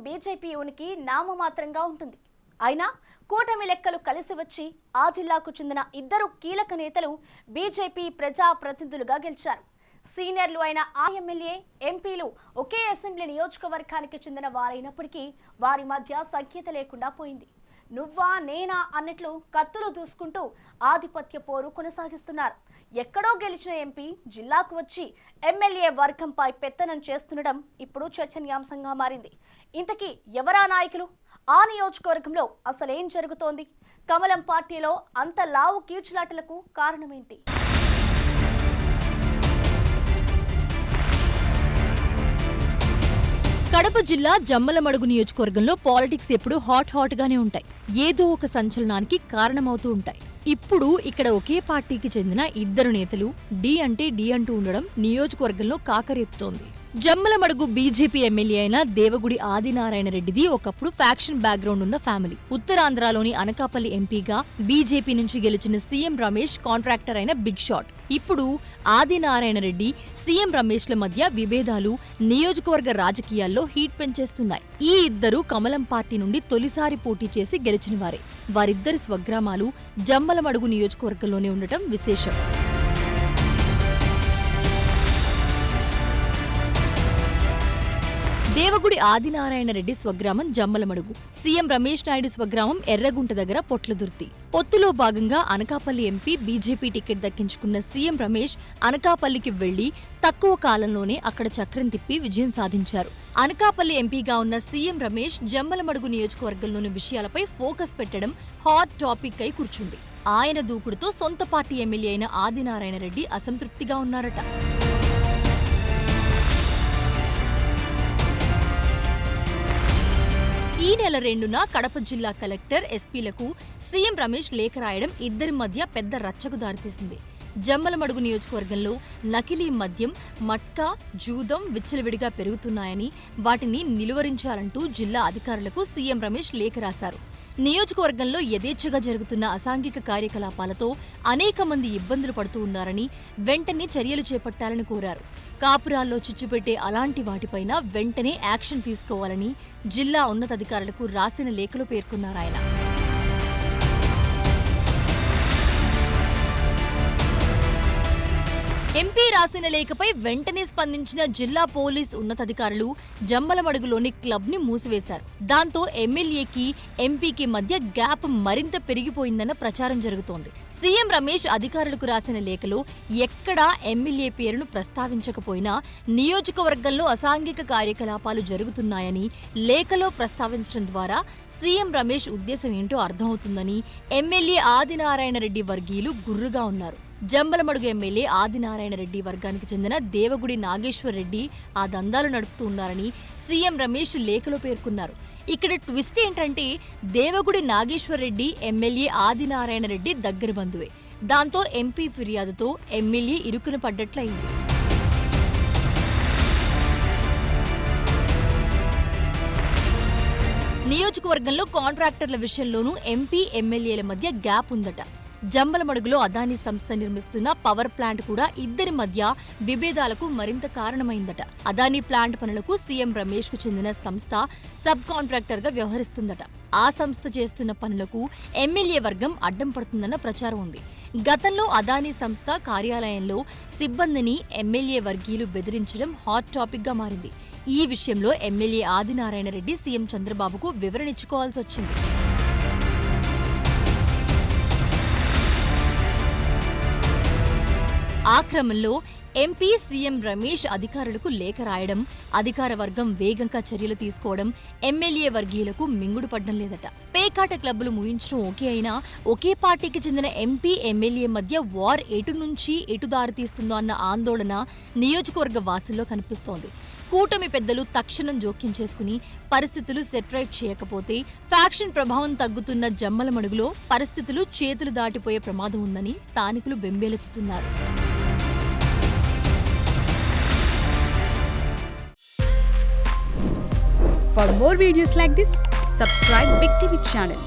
BJP ఉనికి నామమాత్రంగా ఉంటుంది. అయినా కూటమి లెక్కలు కలిసి వచ్చి ఆ జిల్లాకు చెందిన ఇద్దరు కీలక నేతలు బీజేపీ ప్రజా ప్రతినిధులుగా గెలిచారు. సీనియర్లు అయిన ఆ ఎమ్మెల్యే, ఎంపీలు ఒకే అసెంబ్లీ నియోజకవర్గానికి చెందిన వారైనప్పటికీ వారి మధ్య సఖ్యత లేకుండా పోయింది. నువ్వా నేనా అన్నట్లు కత్తులు దూసుకుంటూ ఆధిపత్య పోరు కొనసాగిస్తున్నారు. ఎక్కడో గెలిచిన ఎంపీ జిల్లాకు వచ్చి ఎమ్మెల్యే వర్గంపై పెత్తనం చేస్తుండడం ఇప్పుడు చర్చనీయాంశంగా మారింది. ఇంతకీ ఎవరా నాయకులు? ఆ నియోజకవర్గంలో అసలేం జరుగుతోంది? కమలం పార్టీలో అంత లావు కీచులాటలకు కారణమేంటి? కడప జిల్లా జమ్మలమడుగు నియోజకవర్గంలో పాలిటిక్స్ ఎప్పుడు హాట్ గానే ఉంటాయి. ఏదో ఒక సంచలనానికి కారణమవుతూ ఉంటాయి. ఇప్పుడు ఇక్కడ ఒకే పార్టీకి చెందిన ఇద్దరు నేతలు డి అంటూ ఉండడం నియోజకవర్గంలో కాకరేపుతోంది. జమ్మలమడుగు బీజేపీ ఎమ్మెల్యే అయిన దేవగుడి ఆదినారాయణ రెడ్డిది ఒకప్పుడు ఫ్యాక్షన్ బ్యాక్గ్రౌండ్ ఉన్న ఫ్యామిలీ. ఉత్తరాంధ్రలోని అనకాపల్లి ఎంపీగా బీజేపీ నుంచి గెలిచిన సీఎం రమేష్ కాంట్రాక్టర్ అయిన బిగ్ షాట్. ఇప్పుడు ఆదినారాయణ రెడ్డి, సీఎం రమేష్ల మధ్య విభేదాలు నియోజకవర్గ రాజకీయాల్లో హీట్ పెంచేస్తున్నాయి. ఈ ఇద్దరు కమలం పార్టీ నుండి తొలిసారి పోటీ చేసి గెలిచిన వారే. వారిద్దరి స్వగ్రామాలు జమ్మలమడుగు నియోజకవర్గంలోనే ఉండటం విశేషం. దేవగుడి ఆదినారాయణ రెడ్డి స్వగ్రామం జమ్మలమడుగు, సీఎం రమేష్ నాయుడు స్వగ్రామం ఎర్రగుంట దగ్గర పొట్లదుర్తి. పొత్తులో భాగంగా అనకాపల్లి ఎంపీ బీజేపీ టికెట్ దక్కించుకున్న సీఎం రమేష్ అనకాపల్లికి వెళ్లి తక్కువ కాలంలోనే అక్కడ చక్రం తిప్పి విజయం సాధించారు. అనకాపల్లి ఎంపీగా ఉన్న సీఎం రమేష్ జమ్మలమడుగు నియోజకవర్గంలోని విషయాలపై ఫోకస్ పెట్టడం హాట్ టాపిక్ అయి కూర్చుంది. ఆయన దూకుడుతో సొంత పార్టీ ఎమ్మెల్యే అయిన ఆదినారాయణ రెడ్డి అసంతృప్తిగా ఉన్నారట. ఈ నెల 2న కడప జిల్లా కలెక్టర్, ఎస్పీలకు సీఎం రమేష్ లేఖ రాయడం ఇద్దరి మధ్య పెద్ద రచ్చకు దారితీసింది. జమ్మలమడుగు నియోజకవర్గంలో నకిలీ మద్యం, మట్కా, జూదం విచ్చలవిడిగా పెరుగుతున్నాయని, వాటిని నిలువరించాలంటూ జిల్లా అధికారులకు సీఎం రమేష్ లేఖ రాశారు. నియోజకవర్గంలో యథేచ్ఛగా జరుగుతున్న అసాంఘిక కార్యకలాపాలతో అనేక మంది ఇబ్బందులు పడుతూ ఉన్నారని, వెంటనే చర్యలు చేపట్టాలని కోరారు. కాపురాల్లో చిచ్చుపెట్టే అలాంటి వాటిపైన వెంటనే యాక్షన్ తీసుకోవాలని జిల్లా ఉన్నతాధికారులకు రాసిన లేఖలో పేర్కొన్నారాయన. ఎంపీ రాసిన లేఖపై వెంటనే స్పందించిన జిల్లా పోలీస్ ఉన్నతాధికారులు జమ్మలమడుగులోని క్లబ్ ని మూసివేశారు. దాంతో ఎమ్మెల్యేకి, ఎంపీకి మధ్య గ్యాప్ మరింత పెరిగిపోయిందన్న ప్రచారం జరుగుతోంది. సీఎం రమేష్ అధికారులకు రాసిన లేఖలో ఎక్కడా ఎమ్మెల్యే పేరును ప్రస్తావించకపోయినా నియోజకవర్గంలో అసాంఘిక కార్యకలాపాలు జరుగుతున్నాయని లేఖలో ప్రస్తావించడం ద్వారా సీఎం రమేష్ ఉద్దేశం ఏంటో అర్థమవుతుందని ఎమ్మెల్యే ఆదినారాయణ రెడ్డి వర్గీయులు గుర్రుగా ఉన్నారు. జమ్మలమడుగు ఎమ్మెల్యే ఆదినారాయణ రెడ్డి వర్గానికి చెందిన దేవగుడి నాగేశ్వర్ రెడ్డి ఆ దందాలు నడుపుతూ ఉన్నారని సీఎం రమేష్ లేఖలో పేర్కొన్నారు. ఇక్కడ ట్విస్ట్ ఏంటంటే దేవగుడి నాగేశ్వర్ రెడ్డి ఎమ్మెల్యే ఆదినారాయణ రెడ్డి దగ్గర బంధువే. దాంతో ఎంపీ ఫిర్యాదుతో ఎమ్మెల్యే ఇరుకున పడ్డట్లయింది. నియోజకవర్గంలో కాంట్రాక్టర్ల విషయంలోనూ ఎంపీ, ఎమ్మెల్యేల మధ్య గ్యాప్ ఉందట. జమ్మలమడుగులో అదానీ సంస్థ నిర్మిస్తున్న పవర్ ప్లాంట్ కూడా ఇద్దరి మధ్య విభేదాలకు మరింత కారణమైందట. అదానీ ప్లాంట్ పనులకు సీఎం రమేష్ కు చెందిన సంస్థ సబ్ కాంట్రాక్టర్ గా వ్యవహరిస్తుందట. ఆ సంస్థ చేస్తున్న పనులకు ఎమ్మెల్యే వర్గం అడ్డం పడుతుందన్న ప్రచారం ఉంది. గతంలో అదానీ సంస్థ కార్యాలయంలో సిబ్బందిని ఎమ్మెల్యే వర్గీయులు బెదిరించడం హాట్ టాపిక్ గా మారింది. ఈ విషయంలో ఎమ్మెల్యే ఆదినారాయణ రెడ్డి సీఎం చంద్రబాబుకు వివరణ ఇచ్చుకోవాల్సి వచ్చింది. ఆ క్రమంలో ఎంపీ, సీఎం రమేష్ అధికారులకు లేఖ రాయడం, అధికార వర్గం వేగంగా చర్యలు తీసుకోవడం ఎమ్మెల్యే వర్గీయులకు మింగుడు పడ్డం లేదట. పేకాట క్లబ్బులు ముయించడం ఓకే అయినా ఒకే పార్టీకి చెందిన ఎంపీ, ఎమ్మెల్యే మధ్య వార్ ఎటు నుంచి ఎటు దారితీస్తుందో అన్న ఆందోళన నియోజకవర్గ వాసుల్లో కనిపిస్తోంది. కూటమి పెద్దలు తక్షణం జోక్యం చేసుకుని పరిస్థితులు సెటరైట్ చేయకపోతే ఫ్యాక్షన్ ప్రభావం తగ్గుతున్న జమ్మలమడుగులో పరిస్థితులు చేతులు దాటిపోయే ప్రమాదం ఉందని స్థానికులు బెంబేలెత్తుతున్నారు. For more videos like this, subscribe Big TV channel.